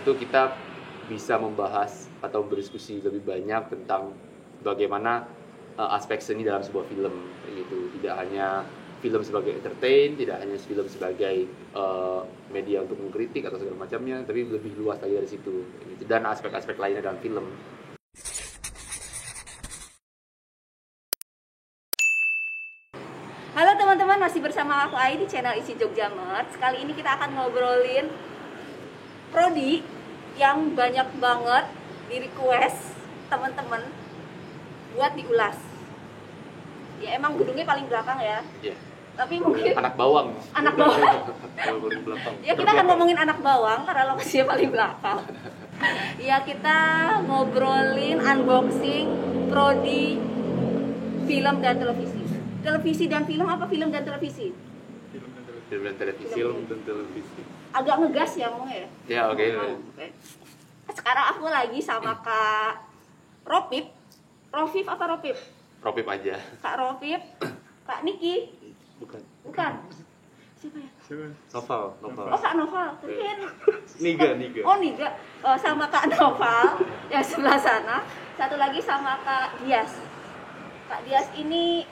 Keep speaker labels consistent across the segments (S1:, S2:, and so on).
S1: situ kita bisa membahas atau berdiskusi lebih banyak tentang bagaimana aspek seni dalam sebuah film gitu. Tidak hanya film sebagai entertain, tidak hanya film sebagai media untuk mengkritik atau segala macamnya, tapi lebih luas lagi dari situ gitu. Dan aspek-aspek lainnya dalam film.
S2: Halo teman-teman, masih bersama aku Ai di channel Isi Jogja Merch. Kali ini kita akan ngobrolin prodi yang banyak banget di request teman-teman buat diulas. Ya emang gedungnya paling belakang ya.
S1: Iya.
S2: Tapi mungkin
S1: Anak bawang.
S2: anak bawang.
S1: Paling belakang.
S2: Ya kita akan ngomongin anak bawang karena lokasinya paling belakang. Ya kita ngobrolin unboxing prodi film dan televisi. Televisi dan film apa film dan televisi?
S1: Film dan televisi.
S3: Film dan televisi.
S2: Agak ngegas ya ngomongnya ya?
S1: Ya, oke.
S2: Oke. Sekarang aku lagi sama Kak Ropip. Rofif apa Ropip?
S1: Ropip aja.
S2: Kak Ropip, Kak Niki.
S1: Bukan.
S2: Bukan. Siapa ya?
S3: Novel.
S2: Oh Kak Noval. Tadi kan.
S3: Niga.
S2: Oh Niga. Oh, sama Kak Noval yang sebelah sana. Satu lagi sama Kak Dias. Kak Dias ini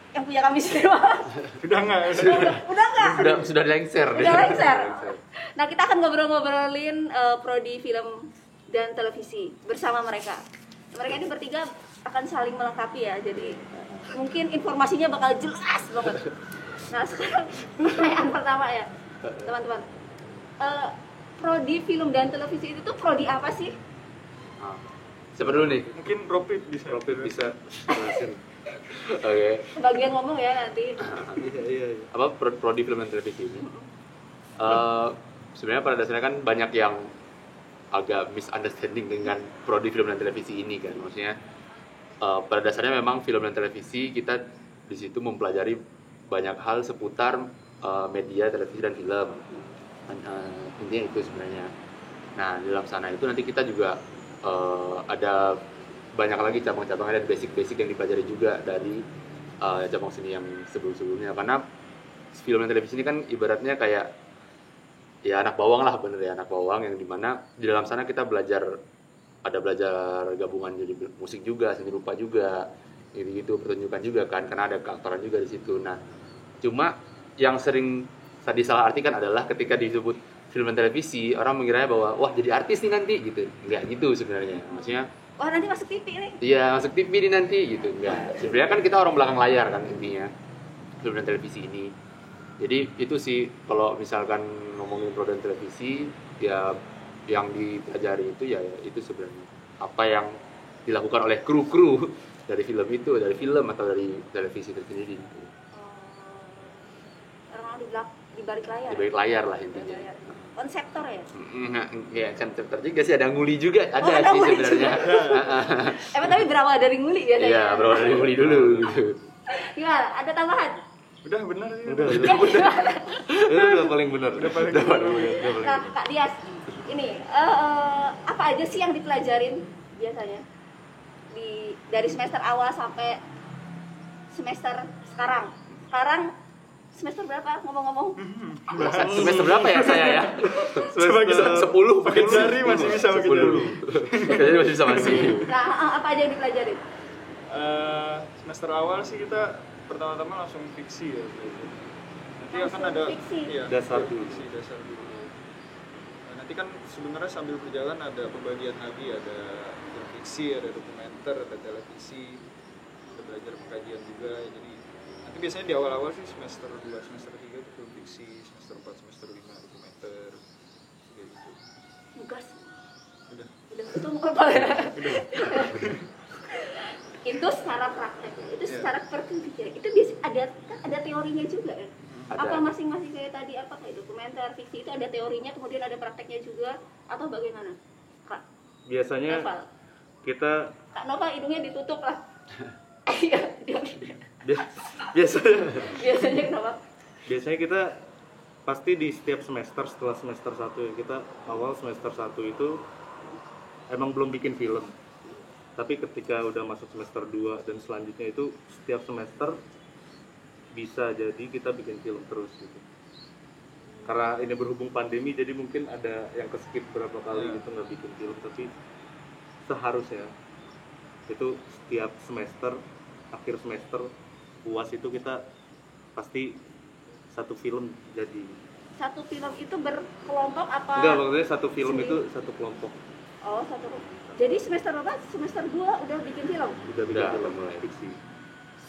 S2: yang punya kami semua.
S3: Udah enggak?
S2: Udah enggak?
S1: Sudah lengser.
S2: Udah lengser. Nah, kita akan ngobrolin prodi film dan televisi bersama mereka. Mereka ini bertiga akan saling melengkapi ya. Jadi mungkin informasinya bakal jelas banget. Nah, sekarang pertanyaan pertama ya, teman-teman. Prodi film dan televisi itu tuh prodi apa sih?
S1: Siapa dulu nih?
S3: Mungkin Ropip bisa jelasin.
S1: Oke.
S2: Bagian ngomong ya nanti.
S3: Iya.
S1: Apa prodi film dan televisi ini? Sebenarnya pada dasarnya kan banyak yang agak misunderstanding dengan prodi film dan televisi ini kan. Maksudnya pada dasarnya memang film dan televisi kita di situ mempelajari banyak hal seputar media televisi dan film. Intinya itu sebenarnya. Nah, di dalam sana itu nanti kita juga ada banyak lagi cabang-cabangnya dan basic-basic yang dipelajari juga dari cabang seni yang sebelum-sebelumnya. Karena film dan televisi ini kan ibaratnya kayak ya anak bawang lah, bener ya, anak bawang yang dimana di dalam sana kita belajar gabungan jadi musik juga, seni rupa juga, gitu pertunjukan juga kan, karena ada keaktoran juga di situ. Nah, cuma yang sering tadi salah artikan adalah ketika disebut film dan televisi, orang mengiranya bahwa wah jadi artis nih nanti gitu. Enggak gitu sebenarnya. Maksudnya
S2: Wah, nanti masuk TV nih.
S1: iya, masuk TV nih nanti gitu. Enggak. Sebenarnya kan kita orang belakang layar kan intinya. Film dan televisi ini. Jadi itu sih kalau misalkan ngomongin pro dan televisi, ya yang dipelajari itu ya itu sebenarnya apa yang dilakukan oleh kru-kru dari film itu, dari film atau dari televisi itu sendiri.
S2: Orang di balik layar.
S1: Di balik layar lah intinya.
S2: Konseptor ya?
S1: Ya konseptor juga sih, ada nguli juga, ada
S2: ada
S1: sih
S2: nguli
S1: sebenarnya.
S2: Emang tapi berawal dari nguli ya?
S1: Iya, berawal dari nguli dulu gitu.
S2: Gimana? Ada tambahan?
S3: Udah benar ya.
S1: Udah paling benar.
S3: Udah paling benar.
S2: Nah, Kak Dias, ini apa aja sih yang dipelajarin biasanya dari semester awal sampai semester sekarang? Sekarang semester berapa ngomong-ngomong?
S1: Semester berapa ya saya ya?
S3: Coba kita
S1: 10
S3: pakai jari masih bisa pakai jari.
S1: Jadi masih bisa masih.
S2: Nah, apa aja yang dipelajarin?
S3: Semester awal sih kita pertama-tama langsung fiksi ya. Nanti akan ada
S2: Fiksi?
S3: iya,
S1: Dasar dulu.
S3: fiksi dasar dulu. Nah, nanti kan sebenarnya sambil berjalan ada pembagian lagi, ada film fiksi, ada dokumenter, ada televisi, ada belajar pengkajian juga. Jadi nanti biasanya di awal-awal sih semester 2, semester 3 itu film fiksi, semester 4, semester 5 dokumenter kayak gitu.
S2: Tugas.
S3: Udah.
S2: Itu apa ya? Itu secara praktek, itu secara perpindahan itu biasa ada teorinya juga ya.
S1: Ada.
S2: Apa masing-masing kayak tadi apa kayak dokumenter, fiksi itu ada teorinya kemudian ada prakteknya juga atau bagaimana? Kak
S4: Biasanya
S2: Noval.
S4: kita
S2: Kak Nova hidungnya ditutup lah. Iya, biasanya kenapa?
S4: biasanya kita pasti di setiap semester setelah semester 1 kita awal semester 1 itu emang belum bikin film. Tapi ketika udah masuk semester 2 dan selanjutnya itu setiap semester bisa jadi kita bikin film terus gitu. karena ini berhubung pandemi jadi mungkin ada yang keskip berapa kali gitu nggak bikin film, tapi seharusnya itu setiap semester akhir semester UAS itu kita pasti satu film jadi.
S2: Satu film itu berkelompok apa?
S4: Enggak, maksudnya satu film
S2: sendiri?
S4: itu satu kelompok.
S2: Oh, satu. Jadi semester berapa? Semester 2 udah bikin film?
S4: Udah bikin
S1: Udah,
S4: film
S1: mulai.
S4: fiksi.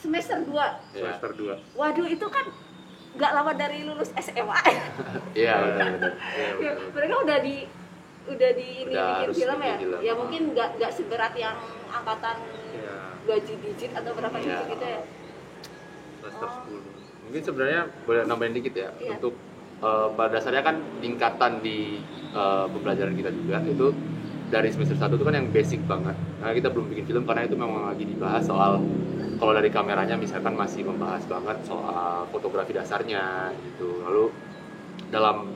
S2: Semester 2?
S1: Ya.
S4: Semester 2.
S2: Waduh, itu kan nggak lama dari lulus SMA.
S1: Iya, benar-benar.
S2: Ya, mereka udah di ini
S1: Udah
S2: bikin
S1: harus
S2: film ya?
S1: bikin film.
S2: Ya mungkin nggak seberat yang angkatan
S4: Iya.
S2: gaji digit atau berapa
S1: Iya.
S2: digit gitu ya?
S4: Semester
S2: Oh.
S4: 10.
S1: Mungkin sebenarnya boleh nambahin dikit ya.
S2: Iya.
S1: Untuk pada dasarnya kan tingkatan di pembelajaran kita juga itu dari semester 1 itu kan yang basic banget. Nah, kita belum bikin film karena itu memang lagi dibahas soal kalau dari kameranya misalkan masih membahas banget soal fotografi dasarnya gitu. Lalu dalam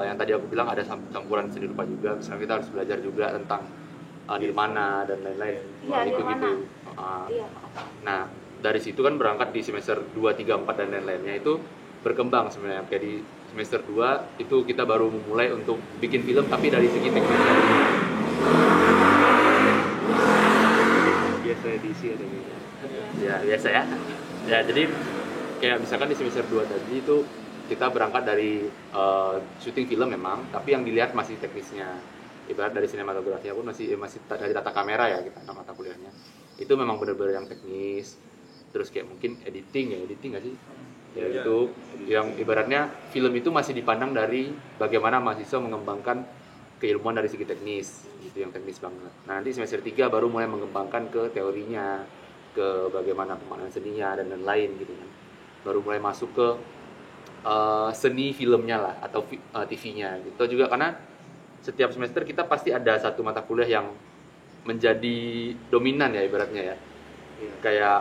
S1: yang tadi aku bilang ada campuran seni rupa juga. Misalnya kita harus belajar juga tentang nirmana dan lain-lain.
S2: Iya,
S1: gitu.
S2: nirmana.
S1: Uh,
S2: Iya.
S1: Nah, dari situ kan berangkat di semester 2, 3, 4 dan lain-lainnya itu berkembang sebenarnya. Kayak di semester 2 itu kita baru memulai untuk bikin film tapi dari segi teknisnya.
S4: Biasa edisi ada gitu.
S1: Ya, biasa ya. Ya, jadi kayak misalkan di semester 2 tadi itu kita berangkat dari syuting film memang, tapi yang dilihat masih teknisnya. Ibarat dari sinematografinya pun masih dari tata kamera ya kita mata kuliahnya. Itu memang benar-benar yang teknis. Terus kayak mungkin editing nggak sih? Ya
S3: Iya.
S1: itu yang ibaratnya film itu masih dipandang dari bagaimana mahasiswa mengembangkan keilmuan dari segi teknis, itu yang teknis banget. Nah, nanti semester 3 baru mulai mengembangkan ke teorinya, ke bagaimana pemaknaan seninya dan lain-lain gitu kan. Baru mulai masuk ke seni filmnya lah atau TV-nya gitu juga, karena setiap semester kita pasti ada satu mata kuliah yang menjadi dominan ya ibaratnya ya.
S4: Iya.
S1: Kayak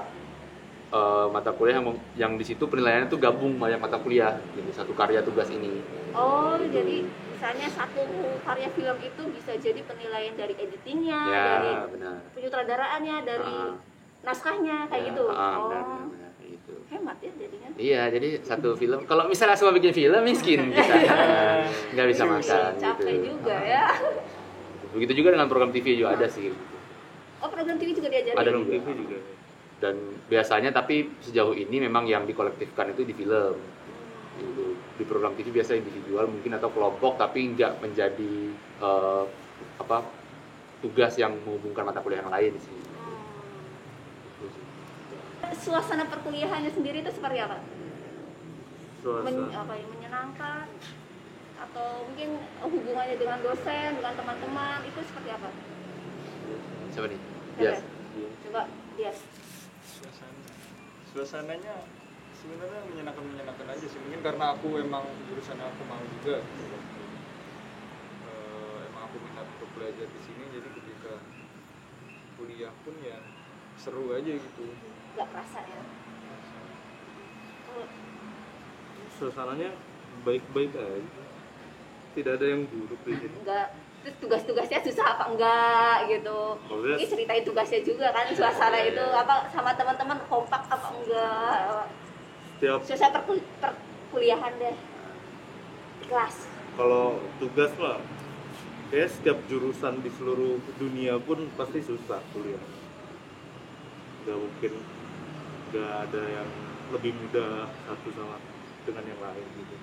S1: mata kuliah yang di situ penilaiannya tuh gabung banyak mata kuliah gitu, satu karya tugas ini.
S2: Oh, jadi misalnya satu karya film itu bisa jadi penilaian dari editingnya,
S1: Ya,
S2: dari
S1: benar.
S2: penyutradaraannya, dari naskahnya kayak
S1: Ya,
S2: gitu.
S1: benar, gitu.
S2: Hemat ya jadinya.
S1: Iya, jadi satu film. Kalau misalnya semua bikin film miskin kita, nggak bisa makan.
S2: Capek
S1: gitu.
S2: juga ya.
S1: Begitu juga dengan program TV juga ada sih.
S2: Oh, program TV juga diajarin.
S1: Ada
S4: Film
S1: juga.
S4: TV juga.
S1: Dan biasanya tapi sejauh ini memang yang dikolektifkan itu di film. Gitu. Di program TV biasa individual mungkin atau kelompok, tapi nggak menjadi tugas yang menghubungkan mata kuliah yang lain sih. Gitu sih.
S2: Suasana perkuliahannya sendiri itu seperti apa?
S4: Suasana.
S2: Menyenangkan atau mungkin hubungannya dengan dosen, dengan teman-teman itu seperti apa?
S1: Siapa nih?
S2: Siapa?
S1: Yes.
S2: Coba dia.
S3: Suasananya sebenarnya menyenangkan aja sih, mungkin karena aku emang jurusan yang aku mau juga gitu. Emang aku minat untuk belajar di sini, jadi ketika kuliah pun ya seru aja gitu.
S2: Gak kerasa ya? Oh,
S4: Suasananya baik-baik aja. Tidak ada yang buruk di sini.
S2: enggak. Terus tugas-tugasnya susah apa enggak gitu?
S4: Maksudnya-
S2: Ini ceritain tugasnya juga kan, suasana
S1: Iya,
S2: itu
S1: iya.
S2: apa sama teman-teman kompak apa enggak?
S4: Setiap
S2: Suasana perkuliahan deh. Kelas.
S4: kalau tugas lah, kayak setiap jurusan di seluruh dunia pun pasti susah kuliah. Gak mungkin gak ada yang lebih mudah satu sama dengan yang lain gitu.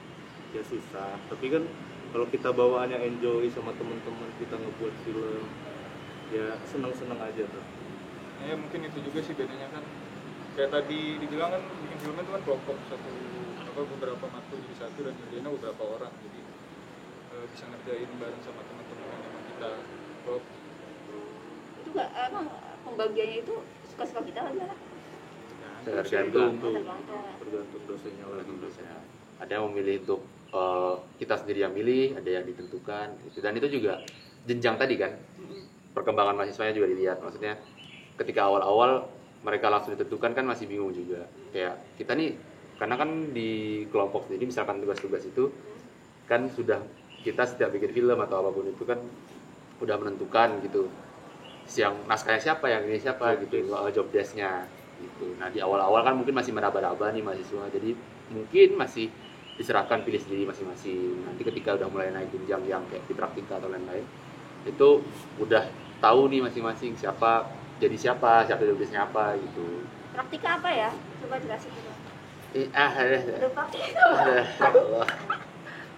S4: Ya susah. Tapi kan kalau kita bawaannya enjoy sama teman-teman kita ngebuat film, ya senang-senang aja tuh.
S3: Ya mungkin itu juga sih bedanya kan. Kayak tadi dibilang kan bikin film itu kan kelompok beberapa matkul jadi satu dan ngerjainnya beberapa orang, jadi bisa ngerjain bareng sama teman-teman yang emang kita klop.
S2: Itu gak emang pembagiannya itu suka-suka kita aja lah.
S1: Tergantung.
S4: Tergantung dosennya lagi.
S1: Ada yang memilih untuk kita sendiri yang milih, ada yang ditentukan gitu. Dan itu juga jenjang tadi kan, perkembangan mahasiswanya juga dilihat. Maksudnya ketika awal-awal mereka langsung ditentukan kan masih bingung juga. Kayak kita nih, karena kan di kelompok sendiri misalkan tugas-tugas itu kan sudah kita setiap bikin film atau apapun itu kan udah menentukan gitu, yang naskahnya siapa, yang ini siapa gitu, job desk-nya gitu. Nah di awal-awal kan mungkin masih meraba-raba nih mahasiswa, jadi mungkin masih diserahkan pilih sendiri masing-masing. Nanti ketika udah mulai naik jenjang yang kayak di praktika atau lain-lain, itu udah tahu nih masing-masing siapa jadi siapa tugasnya apa gitu.
S2: Praktika apa ya? Coba jelasin dulu. Ada praktika.
S1: Allah.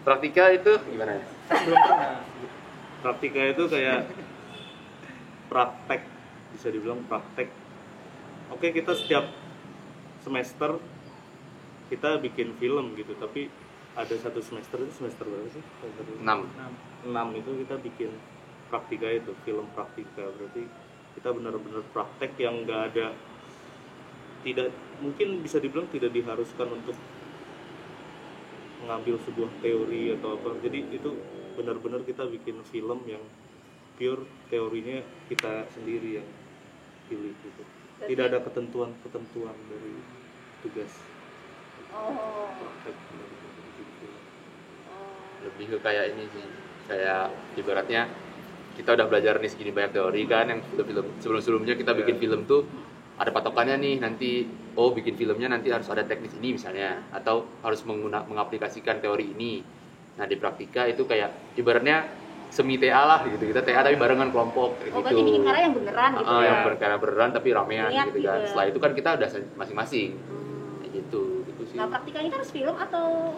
S1: Praktika itu gimana?
S3: Belum pernah.
S4: Praktika itu kayak praktek, bisa dibilang praktek. Oke, kita setiap semester kita bikin film gitu, tapi ada satu semester itu semester berapa sih?
S1: 6.
S4: 6 itu kita bikin praktika itu, film praktika. Berarti kita benar-benar praktek yang nggak ada, tidak, mungkin bisa dibilang tidak diharuskan untuk mengambil sebuah teori atau apa. Jadi itu benar-benar kita bikin film yang pure teorinya kita sendiri yang pilih gitu. Tidak ada ketentuan dari tugas.
S2: Oh.
S4: Praktek benar-benar bikin film.
S1: Lebih ke kayak ini sih, kayak ibaratnya kita udah belajar nih segini banyak teori kan, yang film sebelum-sebelumnya kita bikin film tuh ada patokannya nih, nanti bikin filmnya nanti harus ada teknis ini misalnya, atau harus mengaplikasikan teori ini. Nah di praktika itu kayak ibaratnya semi TA lah gitu, kita TA tapi barengan kelompok kayak gitu.
S2: Berarti bikin karya yang beneran gitu ya?
S1: Yang karya beneran tapi ramean
S2: Niat
S1: gitu kan.
S2: gitu ya.
S1: Setelah itu kan kita udah masing-masing kayak gitu sih.
S2: Nah praktika ini kan harus film atau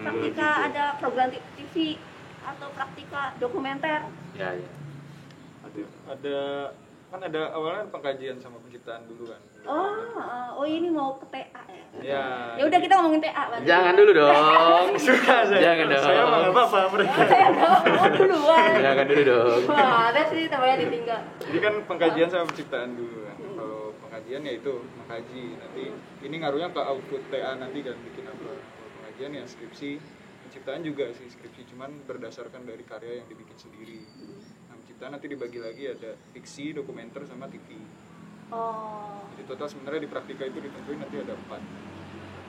S2: praktika ada program TV atau praktika dokumenter?
S1: Ya.
S3: Ada awalnya pengkajian sama penciptaan dulu kan.
S2: Oh ini mau ke TA ya?
S3: Ya.
S2: Ya udah kita ngomongin TA berarti.
S1: Jangan dulu dong.
S3: Suka saya.
S1: Jangan dong.
S3: Saya mah nggak apa-apa mereka.
S2: Saya mau duluan.
S1: Jangan dulu dong.
S2: Wah ada sih temannya ditinggal.
S3: Jadi kan pengkajian sama penciptaan dulu kan. Kalau pengkajian ya itu mengkaji. Nanti ini ngaruhnya ke output TA nanti kan bikin apa. Kalau pengajian ya skripsi, penciptaan juga sih skripsi, cuman berdasarkan dari karya yang dibikin sendiri. Nah penciptaan nanti dibagi lagi ada fiksi, dokumenter sama TV.
S2: Oh.
S3: Jadi total sebenarnya di praktika itu ditentuin nanti ada 4.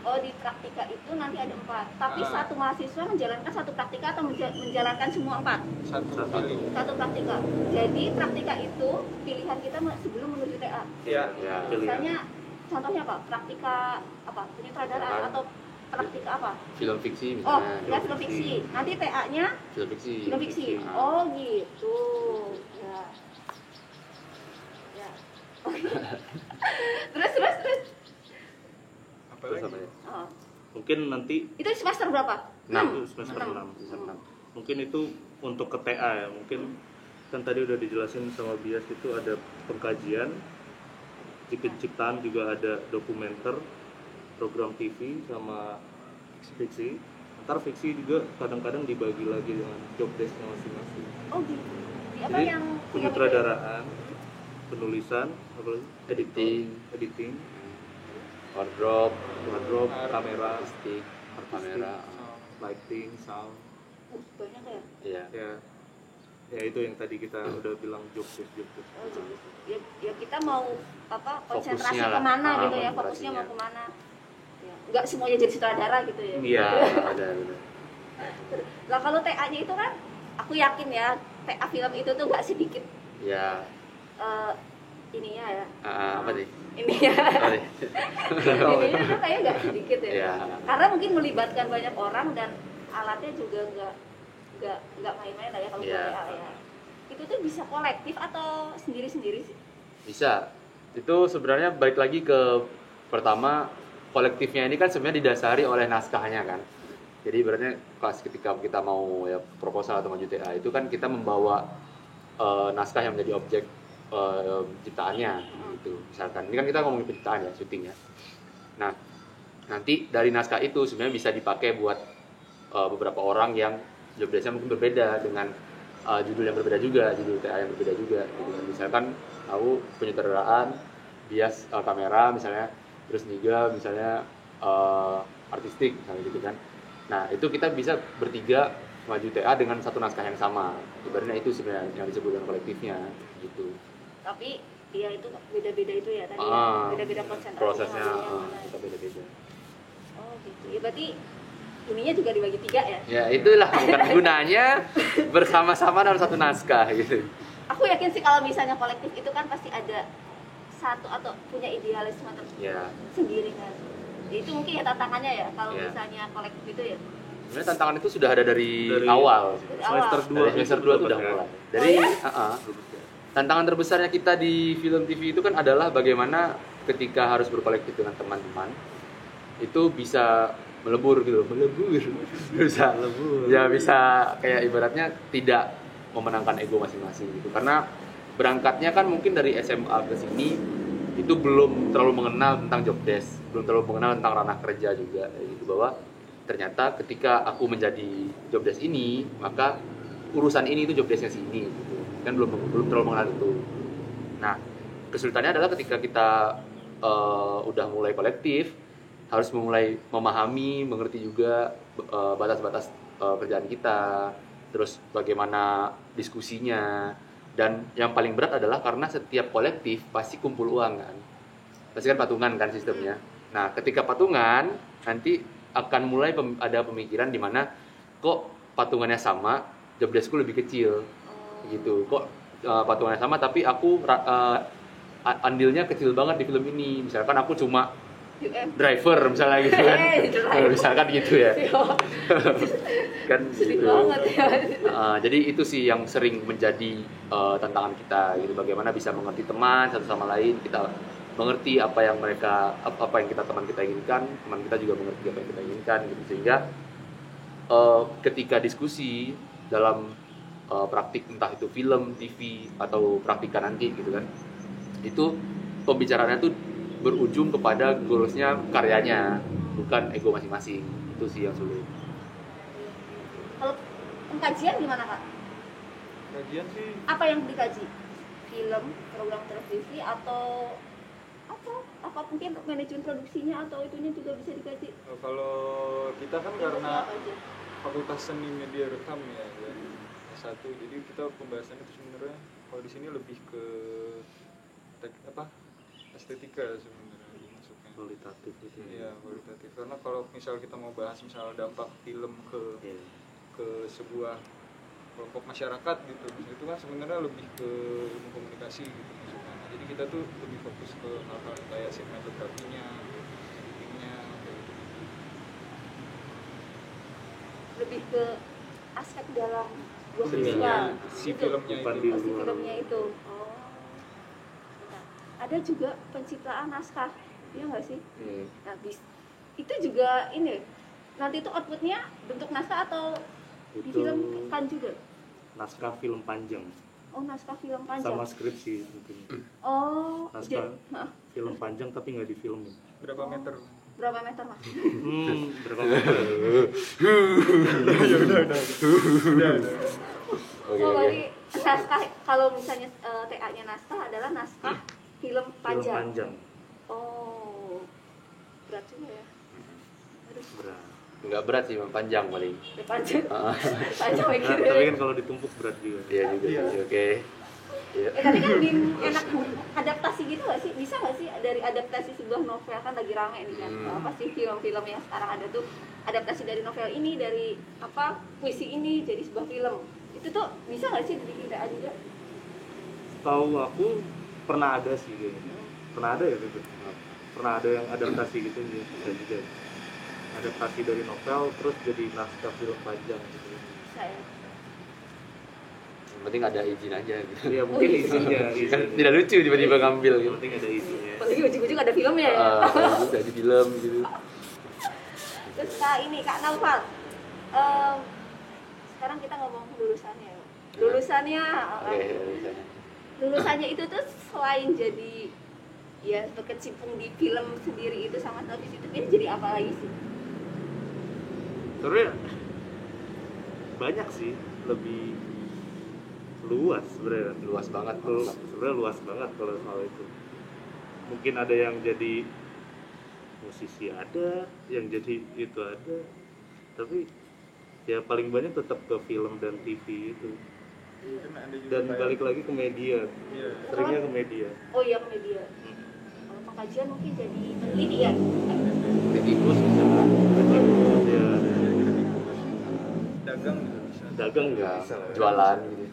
S2: Oh di praktika itu nanti ada 4. Tapi satu mahasiswa menjalankan satu praktika atau menjalankan semua 4?
S3: Satu kali.
S2: Satu praktika. Jadi praktika itu pilihan kita sebelum menuju TA.
S3: Ya.
S2: Misalnya contohnya apa? Praktika apa? Penyutradaraan atau praktika apa?
S1: Film fiksi
S2: Oh,
S1: misalnya.
S2: ya film fiksi. Nanti TA-nya
S1: Film fiksi.
S2: film fiksi.
S1: Ah.
S2: Oh gitu. Ya. Ya. terus.
S3: Apa
S1: Terus
S3: lagi?
S1: apa ya?
S2: Oh.
S4: Mungkin nanti
S2: Itu semester berapa?
S1: 6.
S4: itu semester 6. Mungkin itu untuk ke TA ya. Mungkin kan tadi udah dijelasin sama Bias, itu ada pengkajian, penciptaan juga ada dokumenter, program TV sama fiksi. Ntar fiksi juga kadang-kadang dibagi lagi dengan job desk-nya masing-masing.
S2: Oh gitu. Di apa
S4: Jadi
S2: yang
S4: penyutradaraan, penulisan, apa lagi? editing,
S1: Wardrobe,
S4: kamera,
S1: artistik, kamera.
S4: lighting, sound.
S2: banyak ya?
S1: Iya.
S4: Ya itu yang tadi kita udah bilang job desk.
S2: Oh, jadi ya kita mau apa konsentrasi
S1: Fokusnya lah.
S2: kemana
S1: Ah,
S2: gitu ya, fokusnya
S1: konsentrasinya.
S2: mau kemana? Ya, nggak semuanya jadi sutradara gitu ya?
S1: Iya, ada.
S2: Lah kalau TA-nya itu kan, aku yakin ya TA film itu tuh nggak sedikit
S1: Ya.
S2: ininya ya.
S1: Apa sih?
S2: Ini ya.
S1: Oh,
S2: Ininya tuh kayak nggak sedikit ya.
S1: Iya.
S2: Karena mungkin melibatkan banyak orang dan alatnya juga nggak main-main lah ya kalau
S1: Iya.
S2: buat TA ya. Itu tuh bisa kolektif atau sendiri-sendiri sih?
S1: Bisa. Itu sebenarnya balik lagi ke pertama, kolektifnya ini kan sebenarnya didasari oleh naskahnya kan. Jadi ibaratnya pas ketika kita mau ya proposal atau maju TA itu kan kita membawa naskah yang menjadi objek ciptaannya gitu. Misalkan ini kan kita ngomongin penciptaan ya, syuting ya. Nah, nanti dari naskah itu sebenarnya bisa dipakai buat beberapa orang yang job desk-nya mungkin berbeda dengan judul yang berbeda juga, judul TA yang berbeda juga gitu. Misalkan aku penyutradaraan, Bias kamera misalnya, terus Niga misalnya artistik misalnya gitu kan. Nah, itu kita bisa bertiga maju TA dengan satu naskah yang sama. Ibaratnya itu sebenarnya yang disebut dengan kolektifnya gitu.
S2: Tapi ya itu beda-beda itu ya tadi ya, beda-beda konsentrasi
S1: prosesnya
S2: ngambilnya
S1: kita
S2: mana.
S1: beda-beda.
S2: Oh gitu. Ya berarti ininya juga dibagi 3 ya.
S1: Ya itulah bukan gunanya bersama-sama dalam satu naskah gitu.
S2: Aku yakin sih kalau misalnya kolektif itu kan pasti ada satu atau punya idealisme
S1: Ya.
S2: sendiri kan. Itu mungkin ya tantangannya ya kalau
S1: Iya.
S2: misalnya kolektif itu ya.
S1: Sebenarnya tantangan itu sudah ada dari
S4: Dari
S1: awal.
S4: semester
S1: Dari
S4: 2
S1: semester 2 itu udah mulai. Dari tantangan terbesarnya kita di film TV itu kan adalah bagaimana ketika harus berkolektif dengan teman-teman itu bisa melebur gitu, bisa ya bisa kayak ibaratnya tidak memenangkan ego masing-masing gitu. Karena berangkatnya kan mungkin dari SMA ke sini itu belum terlalu mengenal tentang job desk, belum terlalu mengenal tentang ranah kerja juga gitu, bahwa ternyata ketika aku menjadi job desk ini maka urusan ini itu job desknya sini gitu. Kan belum terlalu mengenal itu. Nah, kesulitannya adalah ketika kita udah mulai kolektif, harus mulai memahami, mengerti juga batas-batas kerjaan kita, terus bagaimana diskusinya, dan yang paling berat adalah karena setiap kolektif pasti kumpul uang kan, pasti kan patungan kan sistemnya. Nah, ketika patungan nanti akan mulai ada pemikiran di mana kok patungannya sama, job deskku lebih kecil, gitu. Kok patungannya sama tapi aku andilnya kecil banget di film ini. Misalkan aku cuma driver misalnya gitu kan, misalkan gitu ya. Kan
S2: Sedih
S1: gitu.
S2: banget ya.
S1: Jadi itu sih yang sering menjadi tantangan kita gitu, bagaimana bisa mengerti teman satu sama lain, kita mengerti apa yang teman kita inginkan, teman kita juga mengerti apa yang kita inginkan gitu, sehingga ketika diskusi dalam praktik entah itu film, TV atau praktika nanti gitu kan, itu pembicaraannya tuh berujung kepada goalsnya karyanya, bukan ego masing-masing. Itu sih yang sulit.
S2: Kalau pengkajian gimana Kak?
S3: Kajian sih
S2: Apa yang dikaji? Film, program televisi atau apa mungkin manajemen produksinya atau itunya juga bisa dikaji?
S3: kalau kita kan karena
S2: Apa aja?
S3: Fakultas Seni Media Rekam ya dan S1, jadi kita pembahasannya itu sebenarnya kalau di sini lebih ke estetika sebenarnya masuknya.
S4: kualitatif itu.
S3: Iya, kualitatif. Karena kalau misal kita mau bahas misal dampak film ke sebuah kelompok masyarakat gitu, itu kan sebenarnya lebih ke ilmu komunikasi gitu masuknya. Jadi kita tuh lebih fokus ke hal-hal kayak sinematografinya, editingnya, kayak gitu.
S2: Lebih ke aspek dalam buah
S3: Seninya,
S2: siswa.
S3: si
S2: Itu.
S3: filmnya
S4: Bukan
S3: itu.
S4: di
S2: Oh, si
S4: luar.
S2: filmnya itu. Oh. Ada juga pencitraan naskah, iya nggak sih? Nah, itu juga ini. Nanti itu outputnya bentuk naskah atau
S4: Itu
S2: difilmkan juga?
S4: naskah film panjang
S2: Oh, naskah film panjang.
S4: sama skripsi mungkin.
S2: Oh,
S4: Naskah
S2: hah,
S4: film panjang tapi nggak difilmin.
S3: Berapa meter?
S2: berapa meter Mas?
S4: Berapa meter?
S1: Oke,
S2: Oh,
S1: oke.
S2: berarti naskah kalau misalnya TA-nya naskah adalah naskah film
S4: Film
S2: panjang.
S4: panjang.
S2: Oh, berat juga ya. Aduh,
S4: Berat.
S1: Nggak berat sih, memang panjang paling.
S2: udah panjang.
S1: Ah,
S2: Panjang
S4: Nah,
S2: mikirnya.
S4: tapi kan kalau ditumpuk berat juga.
S1: Iya juga sih, oke. Iya.
S2: Tapi kan lebih enak adaptasi gitu gak sih? Bisa gak sih dari adaptasi sebuah novel, kan lagi rame nih kan? Apa sih film-film yang sekarang ada tuh adaptasi dari novel ini, dari puisi ini jadi sebuah film. Itu tuh bisa gak sih dibikin TA juga?
S4: Tahu aku pernah ada sih kayaknya. Pernah ada ya gitu. Pernah ada yang adaptasi gitu ya, bisa juga. Adaptasi dari novel terus jadi naskah film panjang gitu.
S2: Bisa ya.
S1: Yang penting ada izin aja gitu.
S4: Iya mungkin
S2: Oh, iya.
S4: isinya.
S1: Kan tidak lucu tiba-tiba ngambil
S4: Yang
S1: gitu.
S4: penting ada isinya.
S2: Apalagi ujung-ujung ada filmnya ya.
S1: Udah di film gitu.
S2: Terus Kak Naufal, sekarang kita ngomong lulusannya. Lulusannya itu tuh selain jadi ya berkecimpung di film sendiri itu sama televisi itu dia jadi apa lagi sih?
S4: Sebenarnya banyak sih, lebih luas sebenarnya.
S1: Luas banget.
S4: Sebenarnya luas banget kalau soal itu. Mungkin ada yang jadi musisi, ada yang jadi itu ada, tapi ya paling banyak tetap ke film dan TV itu.
S3: Kan ada juga
S4: Dan
S3: kayak-
S4: balik lagi ke media,
S3: Iya.
S4: seringnya ke media.
S2: Oh iya, media. Kalau pengkajian mungkin jadi peneliti ya.
S1: Kritikus misalnya.
S4: Ya,
S3: Dagang juga bisa.
S4: dagang nggak
S1: Enggak,
S4: bisa.
S1: jualan gitu.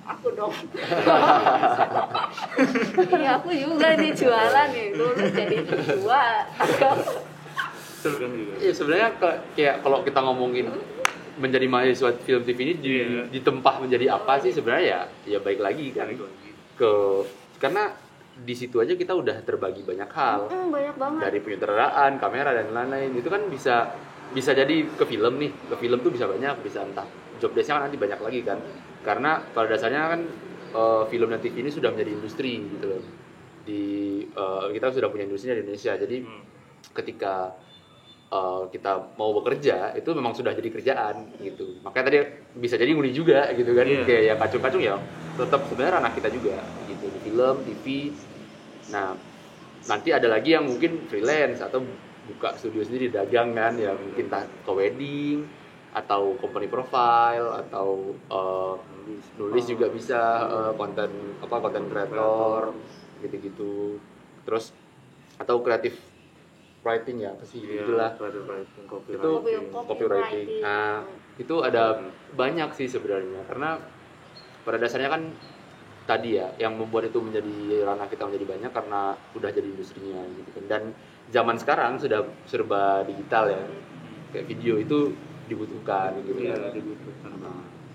S2: Aku dong. Iya, aku juga nih jualan nih, lulus jadi jual.
S4: Kan juga.
S1: Iya sebenarnya kayak kalau kita ngomongin menjadi mahasiswa film TV ini ditempa menjadi apa sih sebenarnya ya baik lagi kan
S4: Balik lagi.
S1: ke karena di situ aja kita udah terbagi banyak hal
S2: Banyak banget.
S1: dari penyutradaraan, kamera dan lain-lain itu kan bisa jadi ke film nih, ke film tuh bisa banyak, bisa entah job desk-nya kan nanti banyak lagi kan karena pada dasarnya kan film dan TV ini sudah menjadi industri gitu loh kita sudah punya industrinya di Indonesia jadi ketika kita mau bekerja itu memang sudah jadi kerjaan gitu makanya tadi bisa jadi nguli juga gitu kan kayak ya kacung-kacung ya tetap sebenarnya ranah kita juga gitu di film, TV nah nanti ada lagi yang mungkin freelance atau buka studio sendiri dagang kan ya mungkin ke wedding atau company profile atau nulis juga bisa konten kreator gitu-gitu terus atau kreatif writing ya apa sih itulah itu copywriting nah itu ada banyak sih sebenarnya karena pada dasarnya kan tadi ya yang membuat itu menjadi ranah kita menjadi banyak karena udah jadi industrinya gitu kan dan zaman sekarang sudah serba digital ya kayak video itu dibutuhkan gitu kan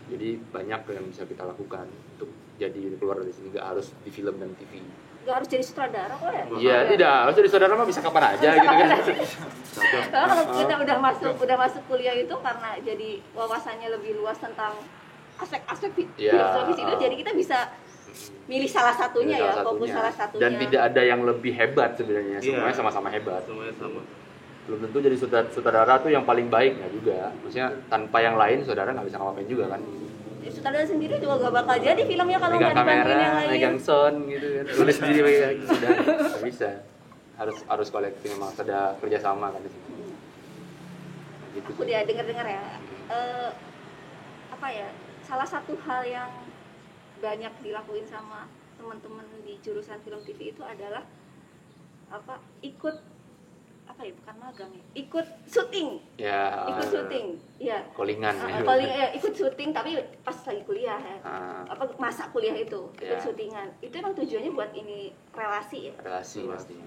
S1: jadi banyak yang bisa kita lakukan untuk jadi keluar dari sini nggak harus di film dan TV
S2: Gak harus jadi sutradara kok ya?
S1: Iya, tidak harus jadi saudara mah bisa kapan aja gitu kan.
S2: Karena kalau kita udah masuk kuliah itu karena jadi wawasannya lebih luas tentang aspek-aspek filosofis itu jadi kita bisa milih salah satunya fokus salah satunya.
S1: Dan tidak ada yang lebih hebat sebenarnya, semuanya sama-sama hebat.
S4: Semuanya sama.
S1: Belum tentu jadi saudara tuh yang paling baik nggak juga. Maksudnya tanpa yang lain saudara nggak bisa ngapain juga kan.
S2: Sutradara sendiri juga gak bakal jadi filmnya kalau nggak dibantuin yang lain.
S1: Megang sound gitu kan, tulis sendiri sudah nggak bisa. Harus kolektif memang ada kerjasama kan di situ. Gitu.
S2: Aku dia dengar ya, salah satu hal yang banyak dilakuin sama teman-teman di jurusan film TV itu adalah bukan magang ya, ikut syuting.
S1: Ya.
S2: Ikut syuting, ya.
S1: Callingan
S2: ikut syuting tapi pas lagi kuliah ya. Masa kuliah itu ikut syutingan. Itu emang tujuannya buat ini relasi ya.
S1: Relasi pastinya.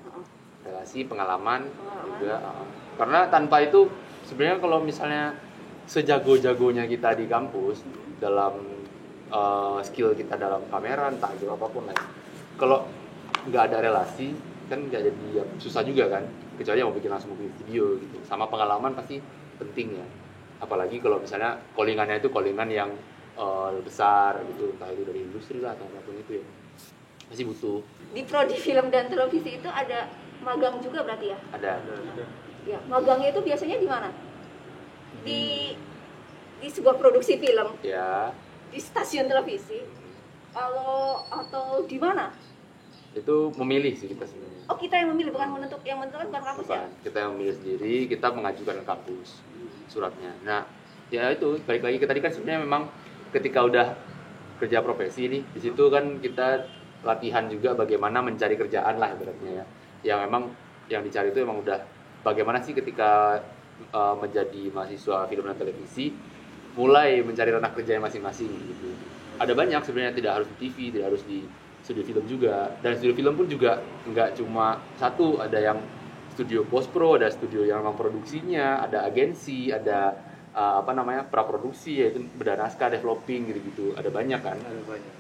S1: Relasi, pengalaman juga. Karena tanpa itu sebenarnya kalau misalnya sejago-jagonya kita di kampus dalam skill kita dalam kamera entah itu apapun lah. Kalau nggak ada relasi kan nggak jadi susah juga kan. Kecuali mau bikin video gitu sama pengalaman pasti penting ya apalagi kalau misalnya callingannya itu callingan yang besar gitu entah itu dari industri lah atau apapun itu ya pasti butuh
S2: di prodi film dan televisi itu ada magang juga berarti ya
S1: ada
S2: ya magangnya itu biasanya di mana di sebuah produksi film
S1: ya
S2: di stasiun televisi atau di mana
S1: itu memilih sih kita sebenarnya.
S2: Oh kita yang memilih bukan yang menentukan bukan kampus ya?
S1: Kita yang memilih sendiri, kita mengajukan ke kampus suratnya. Nah ya itu balik lagi ke tadi kan sebenarnya memang ketika udah kerja profesi nih di situ kan kita latihan juga bagaimana mencari kerjaan lah ibaratnya ya. Yang memang yang dicari itu memang udah bagaimana sih ketika menjadi mahasiswa film dan televisi mulai mencari ranah kerjanya masing-masing gitu. Ada banyak sebenarnya tidak harus di TV, tidak harus di studio film juga dan studio film pun juga nggak cuma satu ada yang studio post pro ada studio yang memang produksinya ada agensi ada praproduksi yaitu beda naskah developing gitu ada banyak kan
S4: ada banyak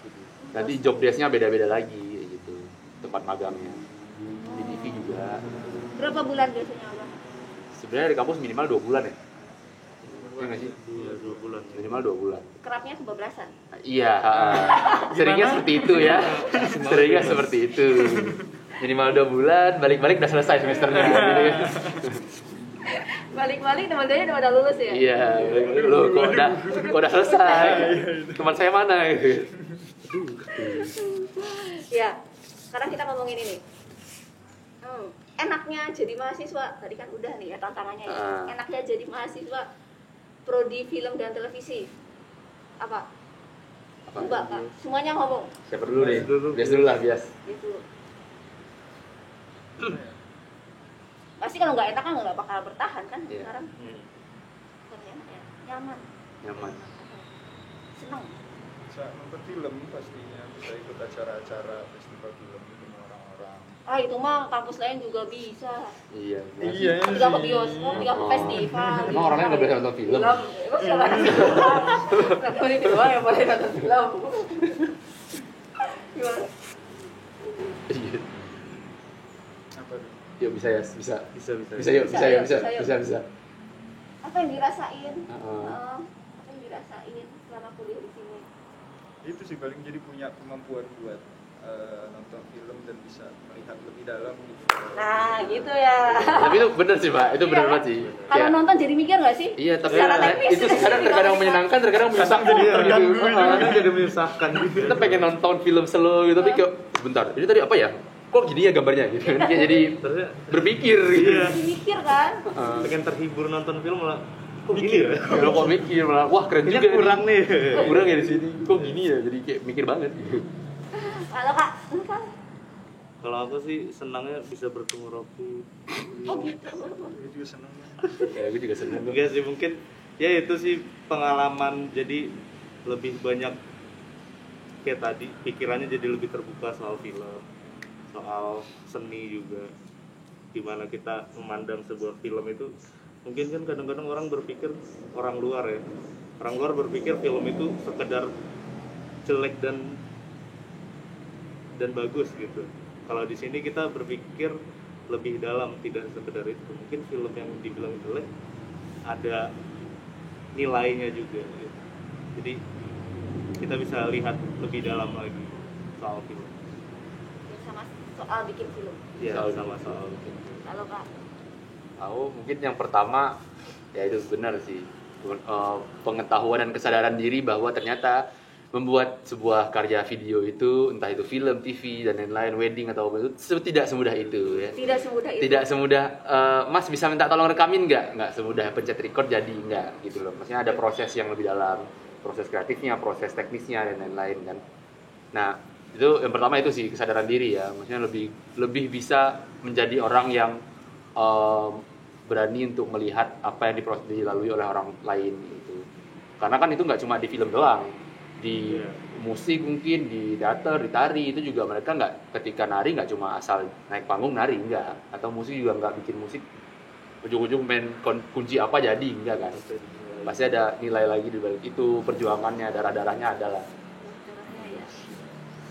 S1: gitu. Nanti job desk-nya beda-beda lagi gitu tempat magangnya di TV juga
S2: berapa bulan biasanya Abang?
S1: Sebenarnya di kampus minimal 2 bulan ya iya nggak sih?
S4: Iya 2 bulan
S1: minimal 2 bulan
S2: kerapnya kebablasan?
S1: Iya, seringnya seperti itu ya. Seringnya seperti itu. Minimal 2 bulan, balik-balik udah selesai semesternya gitu kan.
S2: Balik-balik teman-temannya udah lulus ya?
S1: Iya, loh kok udah selesai. Teman saya mana gitu.
S2: Ya, sekarang kita ngomongin ini. Enaknya jadi mahasiswa, tadi kan udah nih ya tantangannya ya. Enaknya jadi mahasiswa prodi film dan televisi. Apa? Mbak, Kak. Semuanya ngomong.
S1: Siapa dulu nih? Bias dulu lah, bias.
S2: Gitu. Pasti kalau nggak enak kan nggak bakal bertahan kan sekarang. Bukan enak ya,
S1: Nyaman.
S2: Senang.
S3: Bisa nonton film pastinya, bisa ikut acara-acara festival film dengan orang-orang orang.
S2: Itu mah kampus lain juga bisa.
S1: Iya.
S3: Iya
S2: Tinggal ke bioskop, tinggal ke festival.
S1: Emang orang lain nggak boleh nonton film?
S2: Emang siapa nonton film? Nonton ini doang yang boleh nonton film. Gimana?
S1: Iya.
S3: Apa tuh?
S1: Ya bisa ya, bisa.
S4: Bisa
S1: Bisa.
S2: Apa yang dirasain?
S1: Heeh.
S2: Apa yang dirasain selama kuliah di sini?
S3: Itu sih paling jadi punya kemampuan buat nonton film dan bisa melihat lebih dalam gitu.
S2: Nah, gitu ya.
S1: Tapi itu bener sih, Pak. Itu bener
S2: Iya.
S1: banget sih.
S2: Kalau
S1: Kayak-
S2: nonton jadi mikir nggak sih?
S1: Iya, tapi
S2: Secara teknis.
S1: itu terkadang menyenangkan, terkadang menyusahkan
S4: Iya,
S1: gitu.
S4: Kadang jadi menyusahkan gitu.
S1: Kita pengen nonton film slow gitu, tapi kayak sebentar. Ini tadi apa ya? Kok gini ya gambarnya gitu. Kayak jadi
S4: Terusnya
S1: berpikir gitu.
S4: Iya.
S2: Jadi mikir kan?
S1: Heeh.
S4: pengen terhibur nonton film malah kok gini ya?
S1: Kalau kok mikir malah, wah keren
S4: Kayaknya
S1: juga
S4: kurang nih.
S1: Kok kurang ya di sini. Kok gini ya? Jadi kayak mikir banget gitu.
S2: Kalau Kak, lu kan?
S4: Kalau aku sih senangnya bisa bertemu Rocky.
S2: Oh gitu.
S3: Gue juga seneng.
S1: Ya, gue juga seneng.
S4: Enggak sih, mungkin ya itu sih pengalaman, jadi lebih banyak kayak tadi pikirannya jadi lebih terbuka soal film, soal seni juga, gimana kita memandang sebuah film itu. Mungkin kan kadang-kadang orang berpikir, orang luar berpikir film itu sekedar jelek dan bagus gitu. Kalau di sini kita berpikir lebih dalam, tidak sekedar itu. Mungkin film yang dibilang jelek ada nilainya juga gitu. Jadi kita bisa lihat lebih dalam lagi soal film.
S2: Sama soal bikin film.
S4: Ya,
S1: Soal
S4: sama
S1: film.
S4: soal
S2: Kalau Kak,
S1: Aku mungkin yang pertama ya itu benar sih. Pengetahuan dan kesadaran diri bahwa ternyata membuat sebuah karya video itu, entah itu film, TV dan lain-lain, wedding atau apa itu tidak semudah itu ya.
S2: tidak semudah itu.
S1: Tidak semudah Mas bisa minta tolong rekamin nggak semudah pencet record jadi nggak gitu loh. Maksudnya ada proses yang lebih dalam, proses kreatifnya, proses teknisnya dan lain-lain kan. Nah itu yang pertama itu sih kesadaran diri ya. Maksudnya lebih bisa menjadi orang yang berani untuk melihat apa yang dilalui oleh orang lain gitu. Karena kan itu nggak cuma di film doang, di musik mungkin, di teater, di tari itu juga mereka nggak, ketika nari nggak cuma asal naik panggung nari nggak, atau musik juga nggak bikin musik ujung-ujung main kunci apa jadi enggak kan. Pasti ada nilai lagi di balik itu, perjuangannya, darah-darahnya adalah.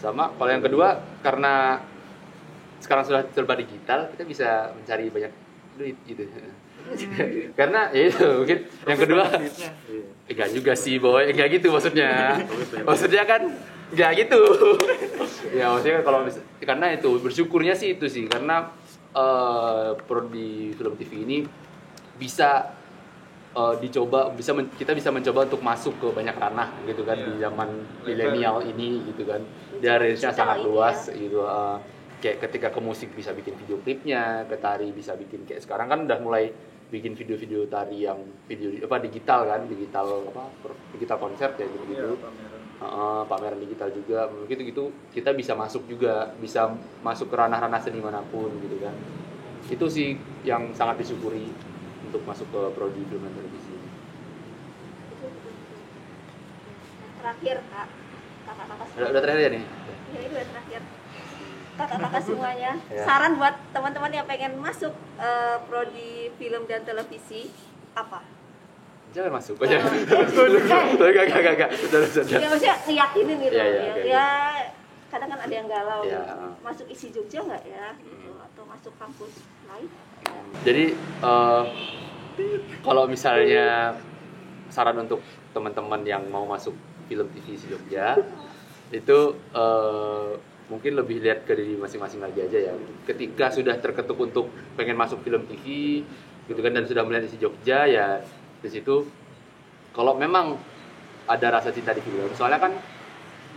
S1: Sama kalau yang kedua, karena sekarang sudah serba digital, kita bisa mencari banyak duit gitu. Karena ya itu mungkin yang kedua enggak juga sih boy, enggak gitu maksudnya. Maksudnya kan enggak gitu. Ya maksudnya kalau karena itu bersyukurnya sih itu sih, karena prodi film TV ini bisa dicoba, kita bisa mencoba untuk masuk ke banyak ranah gitu kan, di zaman milenial ini gitu kan. Dia range-nya sangat luas gitu. Kayak ketika ke musik bisa bikin video klipnya, ke tari bisa bikin, kayak sekarang kan udah mulai bikin video-video tari yang digital kan, digital konser ya gitu.
S3: Iya,
S1: pameran digital juga, begitu gitu kita bisa masuk juga, bisa masuk ke ranah-ranah seni manapun gitu kan. Itu sih yang sangat disyukuri untuk masuk ke prodi film dan televisi.
S2: Terakhir Kak, kakak-kakak
S1: Udah terakhir ya nih.
S2: Ya itu udah terakhir. Kakak-kakak semuanya,
S1: Ya.
S2: saran buat teman-teman yang pengen masuk prodi film dan televisi apa?
S1: Jangan masuk aja. Enggak. Sudah.
S2: Ya maksudnya ngeyakinin gitu.
S1: Iya,
S2: Ya,
S1: oke.
S2: ya kadang kan ada yang galau.
S1: Iya.
S2: Gitu. Masuk isi Jogja nggak ya? Gitu. Atau masuk kampus lain?
S1: Jadi kalau misalnya saran untuk teman-teman yang mau masuk film TV di Jogja itu mungkin lebih lihat ke diri masing-masing lagi aja ya. Ketika sudah terketuk untuk pengen masuk film TV gitu kan, dan sudah melihat isi Jogja, ya di situ kalau memang ada rasa cinta di film, soalnya kan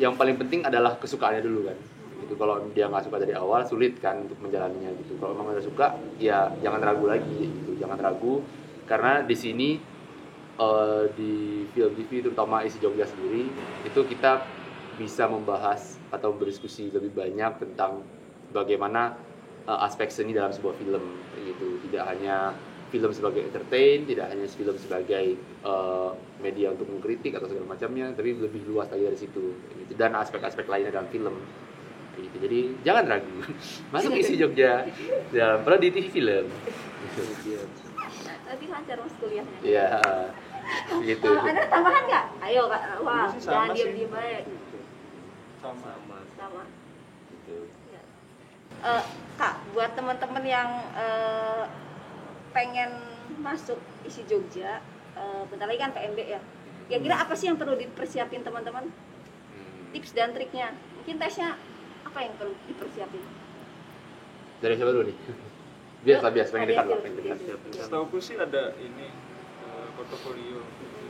S1: yang paling penting adalah kesukaannya dulu kan. Gitu. Kalau dia nggak suka dari awal sulit kan untuk menjalaninya gitu. Kalau memang udah suka ya jangan ragu lagi gitu. Jangan ragu, karena di sini di film TV terutama isi Jogja sendiri itu kita bisa membahas atau berdiskusi lebih banyak tentang bagaimana aspek seni dalam sebuah film gitu. Tidak hanya film sebagai entertain, tidak hanya film sebagai media untuk mengkritik atau segala macamnya, tapi lebih luas lagi dari situ gitu. Dan aspek-aspek lainnya dalam film gitu. Jadi jangan ragu masuk isi Jogja dalam prodi TV film.
S2: Nanti lancar mas kuliahnya.
S1: Iya, gitu.
S2: Ada tambahan nggak? Ayo kak, wah
S3: Ini sih
S2: jangan
S3: sama sih.
S2: diem baik.
S3: Sama.
S2: Sama.
S1: Gitu.
S2: Ya. Kak, buat teman-teman yang pengen masuk isi Jogja, bentar lagi kan PMB ya. Kira-kira apa sih yang perlu dipersiapin teman-teman? Tips dan triknya. Mungkin tesnya apa yang perlu dipersiapin?
S1: Dari siapa dulu nih? Biasa pengen dekat lah, pengen dekat.
S3: Setahuku sih ada ini portofolio.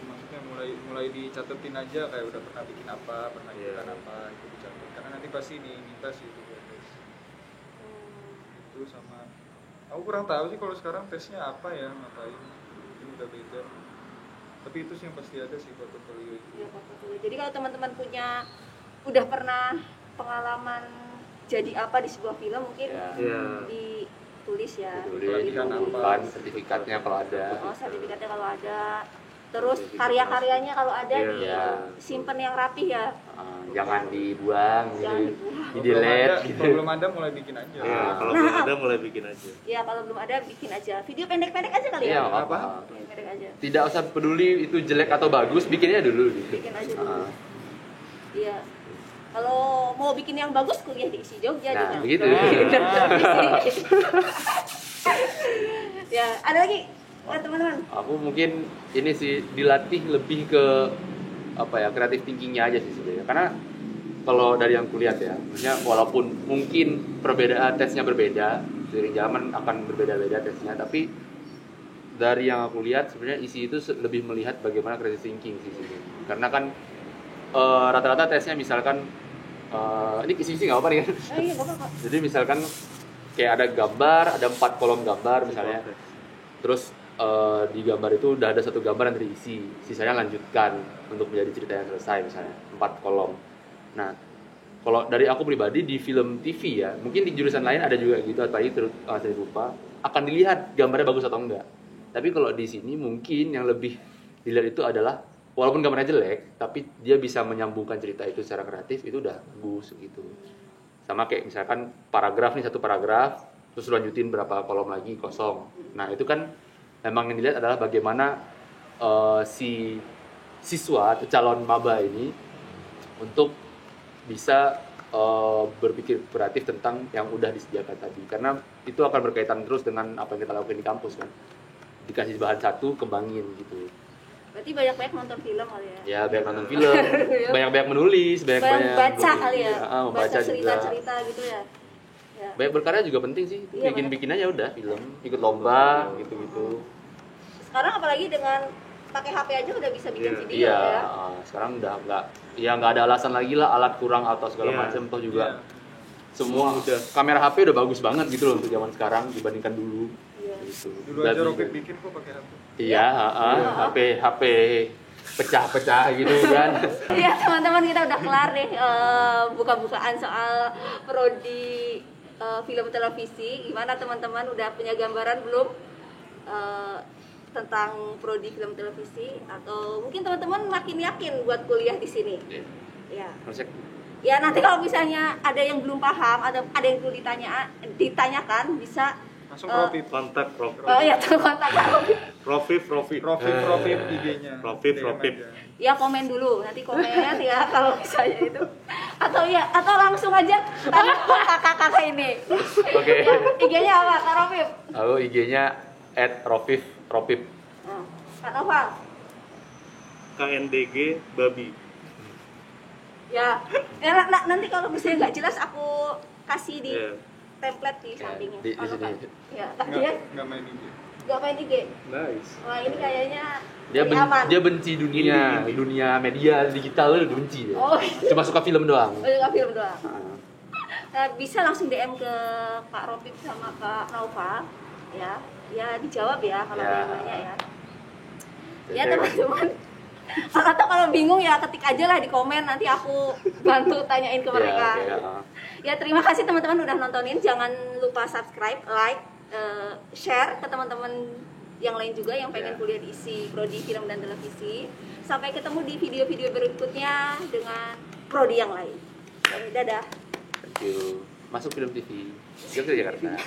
S3: Maksudnya mulai dicatetin aja kayak udah pernah bikin apa, pernah ikutan apa itu dicatat. Karena nanti pasti minta sih itu buat tes. Itu sama. Aku kurang tahu sih kalau sekarang tesnya apa ya, ngapain. Ini udah beda. Tapi itu sih yang pasti ada sih portofolio itu.
S2: Ya, portofolio. Jadi kalau teman-teman udah pernah pengalaman jadi apa di sebuah film mungkin
S4: Ya.
S2: ditulis ya.
S3: Pelatihan apa?
S1: Kan sertifikatnya kalau ada.
S2: Oh, sertifikatnya kalau ada. Terus karya-karyanya kalau ada
S1: Iya.
S2: disimpan yang rapih ya.
S1: Jangan dibuang
S2: Jangan
S1: gitu.
S2: dibuang.
S1: Di delete gitu.
S3: Kalau belum ada mulai bikin aja.
S4: Ya, kalau belum ada mulai bikin aja.
S2: Ya kalau belum ada bikin aja. Video pendek-pendek aja kali
S1: Iya,
S2: ya.
S1: nggak apa-apa.
S2: Pendek-pendek aja.
S1: Tidak usah peduli itu jelek atau bagus, bikinnya dulu gitu.
S2: Bikin aja dulu. Iya. Kalau mau bikin yang bagus kuliah di isi Jogja
S1: Nah,
S2: dengan
S1: begitu.
S2: Ya, ada lagi buat teman-teman.
S1: Aku mungkin ini sih dilatih lebih ke apa ya, kreatif thinkingnya aja sih sebenarnya. Karena kalau dari yang kulihat ya, maksudnya walaupun mungkin perbedaan tesnya berbeda, dari zaman akan berbeda-beda tesnya, tapi dari yang aku lihat sebenarnya isi itu lebih melihat bagaimana creative thinking sih sebenarnya. Karena kan rata-rata tesnya misalkan ini isi nggak apa nih kan?
S2: Iya, nggak apa-apa.
S1: Jadi misalkan kayak ada gambar, ada 4 kolom gambar misalnya. Terus di gambar itu udah ada satu gambar yang terisi, sisanya lanjutkan untuk menjadi cerita yang selesai misalnya 4 kolom. Nah, kalau dari aku pribadi di film TV ya, mungkin di jurusan lain ada juga gitu, apalagi saya lupa, akan dilihat gambarnya bagus atau enggak. Tapi kalau di sini mungkin yang lebih dilihat itu adalah walaupun gambarnya jelek, tapi dia bisa menyambungkan cerita itu secara kreatif, itu udah bagus gitu. Sama kayak misalkan paragraf nih, satu paragraf, terus lanjutin berapa kolom lagi kosong. Nah itu kan memang yang dilihat adalah bagaimana si siswa atau calon maba ini untuk bisa berpikir kreatif tentang yang udah disediakan tadi. Karena itu akan berkaitan terus dengan apa yang kita lakukan di kampus kan. Dikasih bahan satu, kembangin gitu.
S2: Berarti banyak-banyak nonton film kali ya.
S1: Ya banyak nonton film, banyak-banyak menulis, banyak-banyak
S2: baca
S1: berpikir.
S2: kali ya.
S1: Baca
S2: Baca
S1: juga.
S2: cerita-cerita gitu ya. Ya.
S1: Banyak berkarya juga penting sih.
S2: Iya,
S1: Bikin aja udah film, ikut lomba gitu-gitu.
S2: Sekarang apalagi dengan pakai HP aja udah bisa bikin video
S1: Iya,
S2: ya.
S1: sekarang udah nggak ada alasan lagi lah alat kurang atau segala
S4: Iya.
S1: macam, toh juga
S3: Iya.
S1: semua udah kamera HP udah bagus banget gitu loh untuk zaman sekarang dibandingkan dulu.
S2: Iya.
S1: Gitu.
S3: Dulu
S1: Dan
S3: aja
S1: juga-
S3: Rocket bikin kok pakai HP.
S1: Iya, HP pecah-pecah gitu kan.
S2: Iya teman-teman, kita udah kelar deh buka-bukaan soal prodi film televisi. Gimana teman-teman, udah punya gambaran belum tentang prodi film televisi? Atau mungkin teman-teman makin yakin buat kuliah di sini?
S1: Iya.
S2: Ya.
S1: Maksudnya,
S2: Ya nanti kalau misalnya ada yang belum paham atau ada yang perlu ditanyakan bisa
S3: Langsung Profit.
S4: Kontak Prof.
S2: ya kontak aku.
S4: Profit.
S3: Profit IG-nya.
S4: Profit.
S3: DM aja.
S2: Ya komen dulu, nanti komen ya kalau misalnya itu, atau langsung aja tanya ke kakak-kakak ini.
S1: Oke.
S2: Ya, IG-nya apa, Kak Rofif?
S1: Lalu IG-nya @Rofif.
S2: Nah, Kak Nova.
S4: KNDG Babi.
S2: Ya, nanti kalau misalnya nggak jelas aku kasih di
S4: Iya.
S2: template di
S1: Ya,
S2: sampingnya.
S1: di
S2: Kalau
S1: sini.
S2: Kak- Ya, Kak Dian
S3: Nggak main IG.
S2: nggak main IG.
S4: Nice.
S2: Wah ini kayaknya
S1: Dia
S2: lebih aman.
S1: dia benci dunia media digital, dia benci dia.
S2: Oh.
S1: Cuma suka film doang.
S2: Oh, nggak film doang.
S1: Nah,
S2: Nah, bisa langsung DM ke Kak Rofif sama Kak Nova, ya dijawab ya kalau ada
S1: Ya.
S2: yang nanya ya. Ya teman-teman, atau kalau bingung ya ketik aja lah di komen, nanti aku bantu tanyain ke mereka.
S1: Ya, oke,
S2: Ya terima kasih teman-teman udah nontonin, jangan lupa subscribe, like, share ke teman-teman yang lain juga yang pengen
S1: Ya.
S2: kuliah di isi prodi film dan televisi. Sampai ketemu di video-video berikutnya dengan prodi yang lain. Dadah.
S1: Thank you. Masuk Film TV. Yuk ke Jakarta.